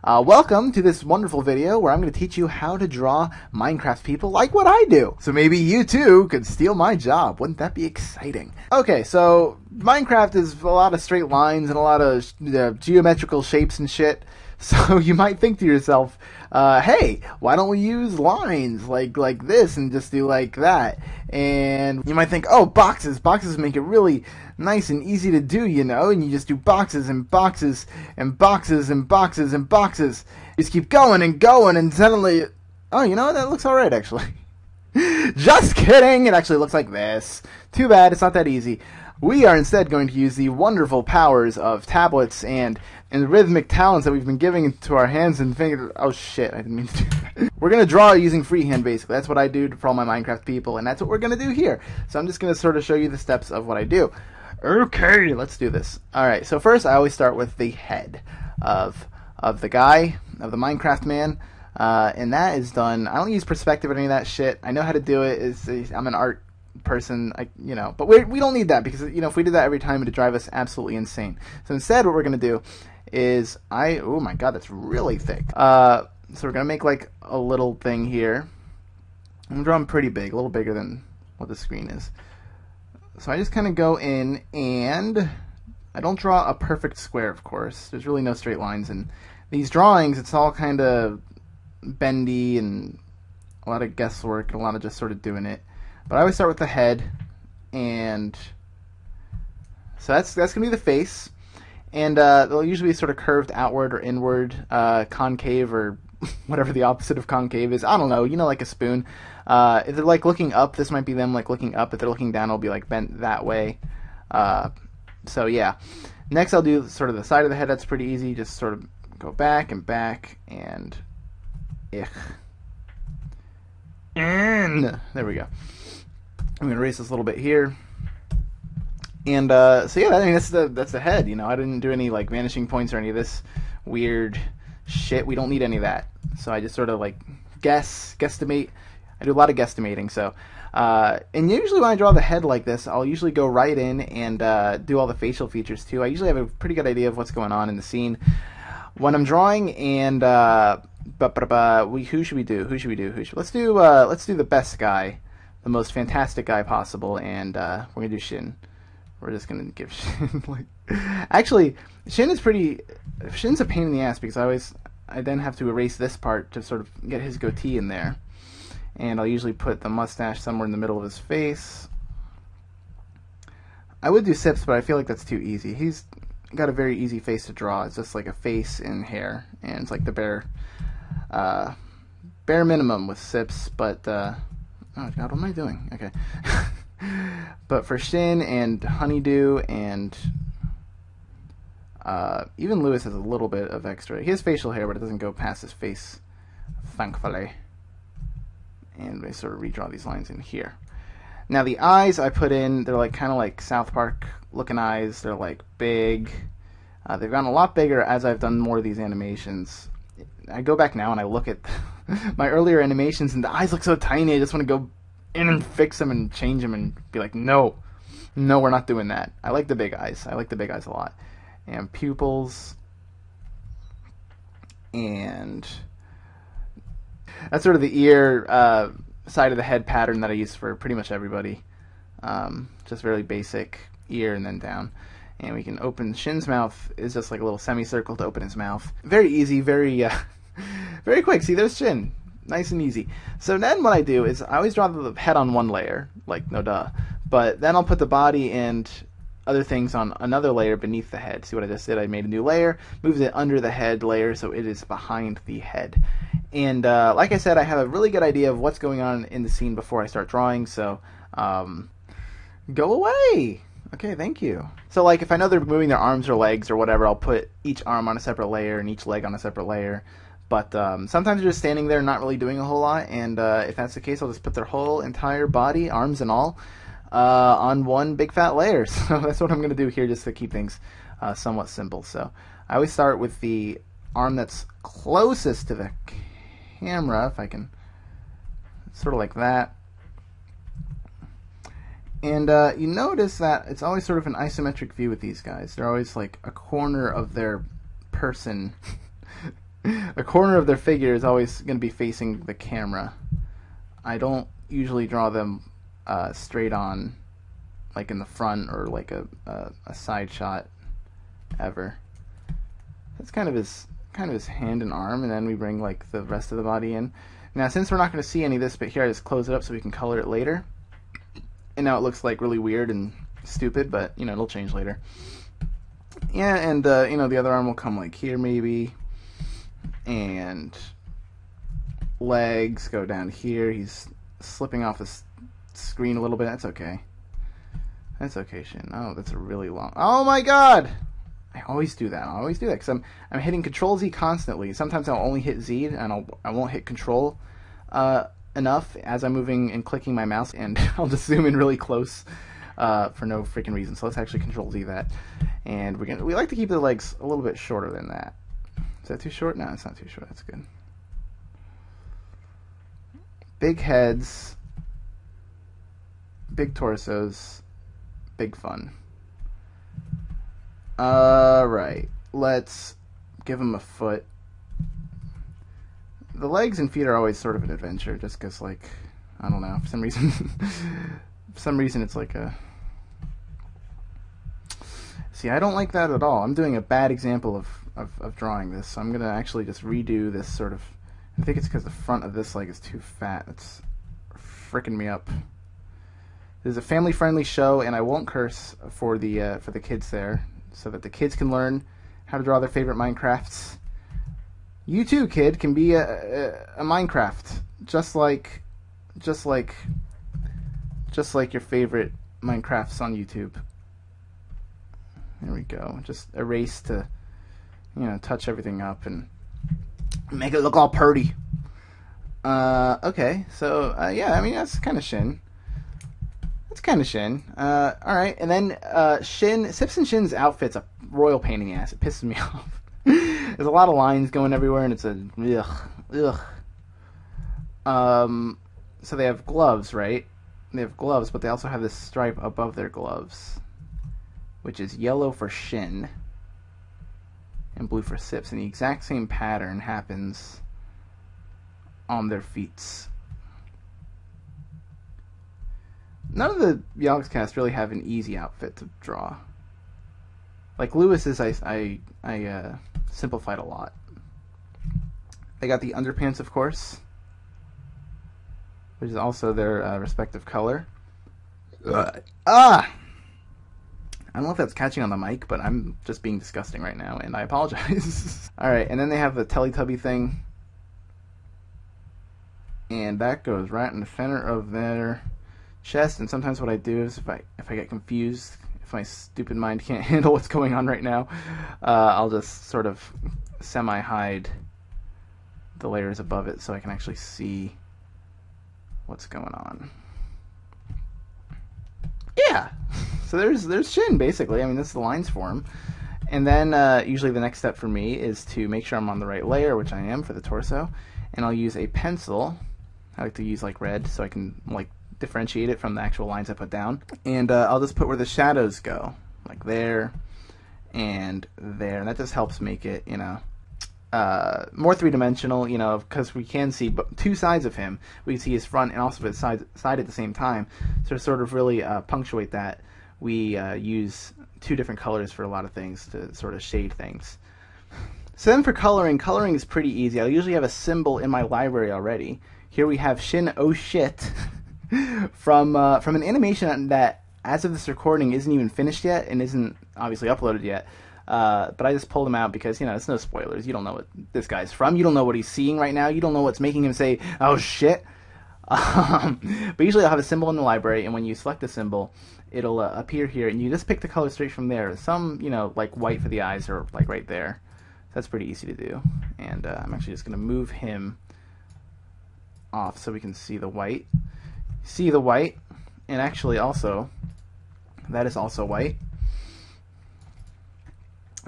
Welcome to this wonderful video where I'm going to teach you how to draw Minecraft people like what I do. So maybe you too could steal my job. Wouldn't that be exciting? Okay, so Minecraft is a lot of straight lines and a lot of geometrical shapes and shit. So you might think to yourself, hey, why don't we use lines like this and just do like that? And you might think, oh, boxes. Boxes make it really nice and easy to do, you know, and you just do boxes and boxes and boxes and boxes and boxes. You just keep going and going, and suddenly, oh, you know what? That looks alright, actually. Just kidding! It actually looks like this. Too bad, it's not that easy. We are instead going to use the wonderful powers of tablets and rhythmic talents that we've been giving to our hands and fingers. Oh shit, I didn't mean to do that. We're going to draw using freehand, basically. That's what I do for all my Minecraft people, and that's what we're going to do here. So I'm just going to sort of show you the steps of what I do. Okay, let's do this. Alright, so first I always start with the head of the guy, of the Minecraft man. And that is done. I don't use perspective or any of that shit. I know how to do it. I'm an art person, but we don't need that, because if we did that every time, it'd drive us absolutely insane. So instead, what we're gonna do is oh my god, that's really thick. So we're gonna make like a little thing here. I'm gonna draw them pretty big, a little bigger than what the screen is. So I just kind of go in, and I don't draw a perfect square, of course. There's really no straight lines in these drawings. It's all kind of bendy and a lot of guesswork and a lot of just sort of doing it. But I always start with the head, and so that's gonna be the face, and they'll usually be sort of curved outward or inward, concave, or whatever the opposite of concave is. I don't know, like a spoon. If they're like looking up, this might be them like looking up. If they're looking down, it'll be like bent that way. So yeah. Next, I'll do sort of the side of the head. That's pretty easy. Just sort of go back and back and and there we go. I'm gonna erase this a little bit here, and so yeah, I mean that's the head. I didn't do any like vanishing points or any of this weird shit. We don't need any of that. So I just sort of like guesstimate. I do a lot of guesstimating. So and usually when I draw the head like this, I'll usually go right in and do all the facial features too. I usually have a pretty good idea of what's going on in the scene when I'm drawing, and who should we do? Let's do the best guy, the most fantastic guy possible, and we're gonna do Shin. We're just gonna give Shin actually, Shin's a pain in the ass, because I then have to erase this part to sort of get his goatee in there, and I'll usually put the mustache somewhere in the middle of his face. I would do Sips, but I feel like that's too easy. He's got a very easy face to draw. It's just like a face and hair, and it's like the bare minimum with Sips, but oh god, what am I doing? Okay. But for Shin and Honeydew and even Lewis has a little bit of extra. He has facial hair, but it doesn't go past his face, thankfully. And we sort of redraw these lines in here. Now the eyes I put in, they're like kind of like South Park looking eyes. They're like big. They've gotten a lot bigger as I've done more of these animations. I go back now and I look at my earlier animations, and the eyes look so tiny. I just want to go in and fix them and change them and be like, no, we're not doing that. I like the big eyes. I like the big eyes a lot. And pupils. And that's sort of the ear side of the head pattern that I use for pretty much everybody. Just very basic ear and then down. And we can open Shin's mouth. Is just like a little semicircle to open his mouth. Very easy, very very quick. See, there's Shin. Nice and easy. So then what I do is I always draw the head on one layer, like no duh. But then I'll put the body and other things on another layer beneath the head. See what I just did? I made a new layer, moved it under the head layer so it is behind the head. And like I said, I have a really good idea of what's going on in the scene before I start drawing, so go away! Okay, thank you. So like if I know they're moving their arms or legs or whatever, I'll put each arm on a separate layer and each leg on a separate layer. But sometimes they're just standing there not really doing a whole lot, and if that's the case, I'll just put their whole entire body, arms and all, on one big fat layer. So that's what I'm going to do here, just to keep things somewhat simple. So I always start with the arm that's closest to the camera, if I can, sort of like that. And you notice that it's always sort of an isometric view with these guys. They're always like a corner of their person a corner of their figure is always going to be facing the camera. I don't usually draw them straight on, like in the front or like a side shot ever. That's kind of his hand and arm, and then we bring like the rest of the body in. Now, since we're not going to see any of this bit here, I just close it up so we can color it later. And now it looks like really weird and stupid, but you know, it'll change later. Yeah, and you know, the other arm will come like here maybe, and legs go down here. He's slipping off the screen a little bit. That's okay. That's okay, Shin. Oh, that's a really long. Oh my God! I always do that. I always do that because I'm hitting Control Z constantly. Sometimes I'll only hit Z and I won't hit Control enough as I'm moving and clicking my mouse, and I'll just zoom in really close for no freaking reason. So let's actually Control Z that, and we like to keep the legs a little bit shorter than that. Is that too short? No, it's not too short. That's good. Big heads, big torsos, big fun. Alright, let's give him a foot. The legs and feet are always sort of an adventure, just because, like, I don't know, for some reason, it's like a... See, I don't like that at all. I'm doing a bad example of drawing this, so I'm going to actually just redo this sort of... I think it's because the front of this leg is too fat. It's fricking me up. This is a family-friendly show, and I won't curse for the kids there, so that the kids can learn how to draw their favorite Minecrafts. You too, kid, can be a Minecraft, just like your favorite Minecrafts on YouTube. There we go. Just erase to, you know, touch everything up and make it look all purty. Okay, so yeah, I mean that's kind of Shin. That's kind of Shin. Alright, and then Sips and Shin's outfit's a royal pain in the ass. It pisses me off. There's a lot of lines going everywhere, and it's a ugh. So they have gloves, right? They have gloves, but they also have this stripe above their gloves, which is yellow for Shin and blue for Sips, and the exact same pattern happens on their feet. None of the Yogscast really have an easy outfit to draw. Like Lewis's, I simplified a lot. They got the underpants, of course, which is also their respective color. I don't know if that's catching on the mic, but I'm just being disgusting right now, and I apologize. Alright, and then they have the Teletubby thing. And that goes right in the center of their chest, and sometimes what I do is if I get confused, if my stupid mind can't handle what's going on right now, I'll just sort of semi-hide the layers above it so I can actually see what's going on. Yeah! So there's Shin, basically. I mean, this is the lines for him. And then usually the next step for me is to make sure I'm on the right layer, which I am for the torso, and I'll use a pencil. I like to use like red so I can like differentiate it from the actual lines I put down. And I'll just put where the shadows go, like there and there, and that just helps make it, you know, more three-dimensional, you know, because we can see two sides of him. We can see his front and also his side at the same time. So to sort of really punctuate that, we use two different colors for a lot of things to sort of shade things. So then for coloring is pretty easy. I usually have a symbol in my library already. Here we have Shin Oh Shit from an animation that, as of this recording, isn't even finished yet and isn't obviously uploaded yet. But I just pulled him out because, you know, it's no spoilers. You don't know what this guy's from. You don't know what he's seeing right now. You don't know what's making him say, oh shit. But usually I'll have a symbol in the library, and when you select the symbol, it'll appear here, and you just pick the color straight from there. Some, you know, like white for the eyes are like right there. That's pretty easy to do. And I'm actually just going to move him off so we can see the white. See the white, and actually also, that is also white.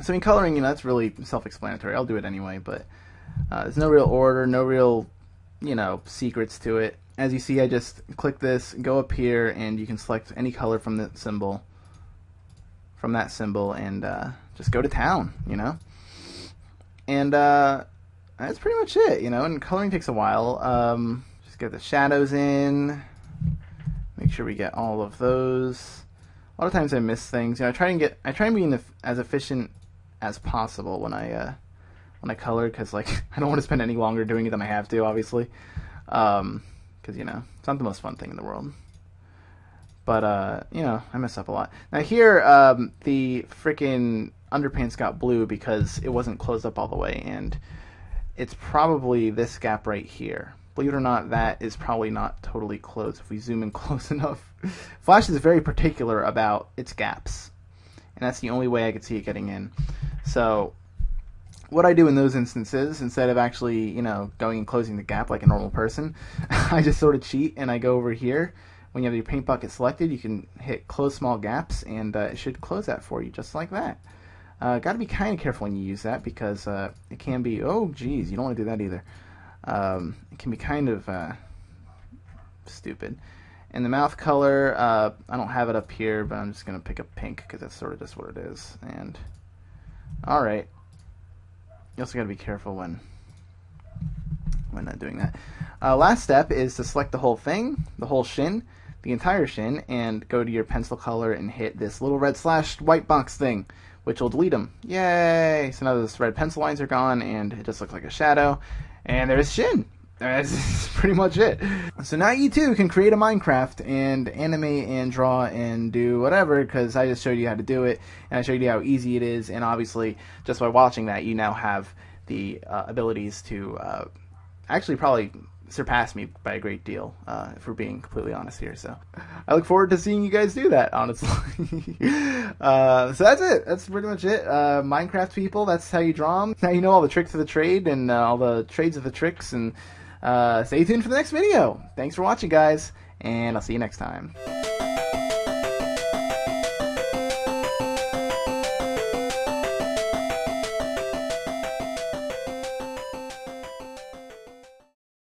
So in coloring, you know, that's really self-explanatory. I'll do it anyway, but there's no real order, no real, you know, secrets to it. As you see, I just click this, go up here, and you can select any color from the symbol, from that symbol, and just go to town, you know. And that's pretty much it, you know, and coloring takes a while. Just get the shadows in, make sure we get all of those. A lot of times I miss things. You know, I try and be as efficient as possible when I color, because like I don't want to spend any longer doing it than I have to, obviously, because you know it's not the most fun thing in the world. But you know, I mess up a lot. Now here, the freaking underpants got blue because it wasn't closed up all the way, and it's probably this gap right here. Believe it or not, that is probably not totally closed if we zoom in close enough. Flash is very particular about its gaps, and that's the only way I could see it getting in. So what I do in those instances, instead of actually, you know, going and closing the gap like a normal person, I just sort of cheat and I go over here. When you have your paint bucket selected, you can hit close small gaps, and it should close that for you just like that. Got to be kind of careful when you use that, because it can be, oh geez, you don't want to do that either. It can be kind of stupid. And the mouth color, I don't have it up here, but I'm just going to pick up pink because that's sort of just what it is. And alright, you also got to be careful when not doing that. Last step is to select the whole thing, the whole shin, the entire shin, and go to your pencil color and hit this little red slashed white box thing, which will delete them. Yay! So now those red pencil lines are gone, and it just looks like a shadow. And there's shin. That's pretty much it. So now you too can create a Minecraft and animate and draw and do whatever, because I just showed you how to do it, and I showed you how easy it is, and obviously just by watching that you now have the abilities to actually probably surpass me by a great deal, if we're being completely honest here. So I look forward to seeing you guys do that, honestly. So that's it. That's pretty much it. Minecraft people, that's how you draw them. Now you know all the tricks of the trade and all the trades of the tricks, and stay tuned for the next video. Thanks for watching, guys, and I'll see you next time.